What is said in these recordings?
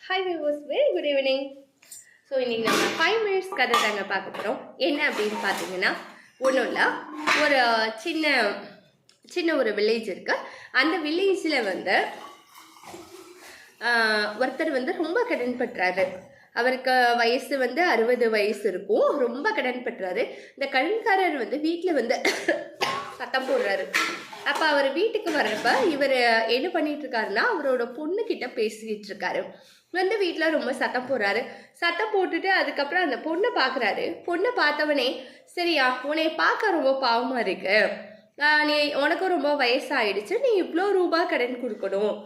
Hi viewers, very good evening. So இன்றைக்கி நம்ம 5 minutes கதை தாங்க பார்க்க போகிறோம். என்ன அப்படின்னு பார்த்தீங்கன்னா, ஒன்றும் இல்லை, ஒரு சின்ன ஒரு வில்லேஜ் இருக்குது. அந்த வில்லேஜில் ஒருத்தர் ரொம்ப கடன் பட்டுறாரு. அவருக்கு வயசு 60 வயசு இருக்கும். ரொம்ப கடன் பட்டுறாரு. இந்த கடன்காரர் வீட்டில் சத்தம் போடுறாரு. அப்போ அவர் வீட்டுக்கு வர்றப்ப இவர் என்ன பண்ணிட்டு இருக்காருன்னா, அவரோட பொண்ணுக்கிட்ட பேசிக்கிட்டு இருக்காரு. வீட்டில் ரொம்ப சத்தம் போடுறாரு. சத்தம் போட்டுட்டு அதுக்கப்புறம் அந்த பொண்ணை பார்க்குறாரு. பொண்ணை பார்த்தவனே, சரியா உன்னை பார்க்க ரொம்ப பாவமாக இருக்கு, உனக்கும் ரொம்ப வயசாகிடுச்சு, நீ இவ்வளோ ரூபா கடன் கொடுக்கணும்,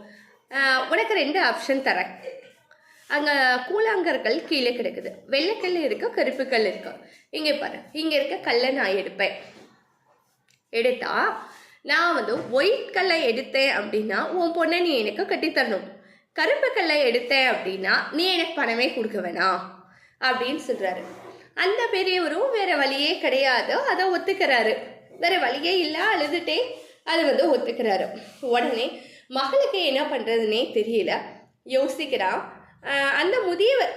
உனக்கு 2 ஆப்ஷன் தரேன். அங்கே கூழாங்கற்கள் கீழே கிடக்குது, வெள்ளைக்கல் இருக்கு, கருப்பு கல் இருக்கு. இங்கே பாரு, இங்கே இருக்க கல்லை நான் எடுத்தா நான் ஒயிட் கல்லை எடுத்தேன் அப்படின்னா உன் பொண்ணை நீ எனக்கு கட்டித்தரணும். கருப்பு கல்லை எடுத்தேன் அப்படின்னா நீ எனக்கு பணமே கொடுக்க வேணாம் அப்படின்னு சொல்கிறாரு. அந்த பெரியவரும் வேற வழியே கிடையாது, அதை ஒத்துக்கிறாரு. வேற வழியே இல்லை, அழுதுட்டே அது ஒத்துக்கிறாரு. உடனே மகளுக்கு என்ன பண்ணுறதுன்னே தெரியல, யோசிக்கிறான். அந்த முதியவர்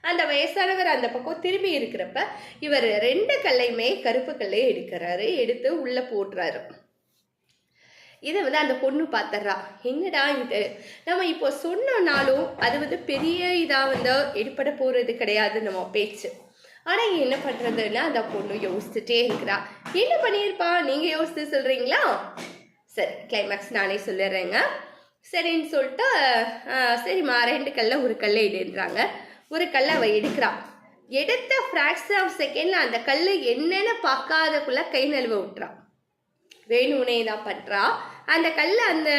அந்த வயசானவர் அந்த பக்கம் திரும்பி இருக்கிறப்ப இவர் 2 கல்லையுமே கருப்பு கல்லை எடுக்கிறாரு. எடுத்து உள்ளே போட்டுறாரு. இதை அந்த பொண்ணு பார்த்துட்றா. என்னடா இது, நம்ம இப்போ சொன்னனாலும் அது பெரிய இதாக எடுப்பட போகிறது கிடையாது நம்ம பேச்சு. ஆனால் என்ன பண்ணுறதுன்னா அந்த பொண்ணு யோசிச்சுட்டே இருக்கிறா. என்ன பண்ணியிருப்பா, நீங்கள் யோசித்து சொல்கிறீங்களா? சரி, கிளைமேக்ஸ் நானே சொல்லிடுறேங்க. சரின்னு சொல்லிட்டு, சரிம்மா 2 கல்லை ஒரு கல்லை எடுன்றாங்க. ஒரு கல்லை அவள் எடுக்கிறான். எடுத்த ஃப்ராக்ஷன் ஆஃப் செகண்டில் அந்த கல் என்னென்னு பார்க்காதக்குள்ள கை நழுவ விட்டுறான். வேணுனே தான் பண்ணுறா. அந்த கல் அந்த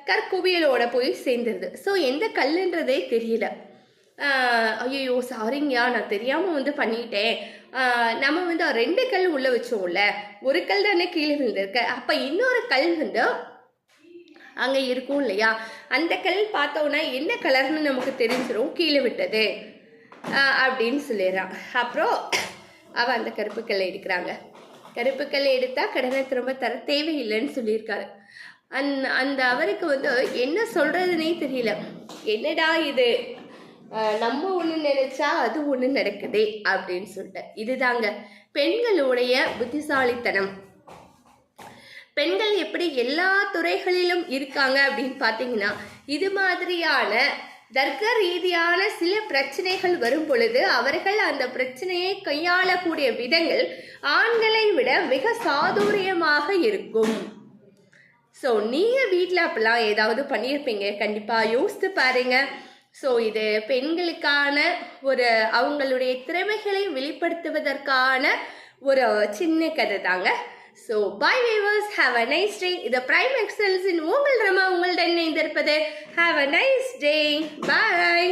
கற்குவியலோட போய் சேர்ந்துருது. ஸோ எந்த கல்லுன்றதே தெரியல. ஐயோ சாரிங்கயா, நான் தெரியாமல் பண்ணிட்டேன். நம்ம 2 கல் உள்ளே வச்சோம்ல, ஒரு கல் தானே கீழே விழுந்திருக்க, அப்போ இன்னொரு கல் அங்கே இருக்கும் இல்லையா, அந்த கல் பார்த்தோன்னா என்ன கலர்னு நமக்கு தெரிஞ்சிடும், கீழே விட்டது அப்படின்னு சொல்லிடுறான். அப்புறம் அவள் அந்த கருப்பு கல்லை எடுக்கிறாங்க. கருப்பு கல்லை எடுத்தால் கடனை திரும்ப தர தேவையில்லைன்னு சொல்லியிருக்காரு. அந்த அவருக்கு என்ன சொல்கிறதுனே தெரியல. என்னடா இது, நம்ம ஒன்று நினைச்சா அது ஒன்று நடக்குதே அப்படின்னு சொல்லிட்டு. இதுதாங்க பெண்களுடைய புத்திசாலித்தனம். பெண்கள் எப்படி எல்லா துறைகளிலும் இருக்காங்க அப்படின்னு பார்த்தீங்கன்னா, இது மாதிரியான தர்க்க ரீதியான சில பிரச்சனைகள் வரும் பொழுது அவர்கள் அந்த பிரச்சனையை கையாளக்கூடிய விதங்கள் ஆண்களை விட மிக சாதுரியமாக இருக்கும். ஸோ நீங்கள் வீட்டில் அப்படிலாம் ஏதாவது பண்ணியிருப்பீங்க, கண்டிப்பாக யோசித்து பாருங்க. ஸோ இது பெண்களுக்கான ஒரு அவங்களுடைய திறமைகளை வெளிப்படுத்துவதற்கான ஒரு சின்ன கதை தாங்க. So bye viewers, have a nice day. இது பிரைம் எக்ஸல்ஸின் உங்கள் ரமா உங்களுடன் இணைந்திருப்பது. Have a nice day. Bye.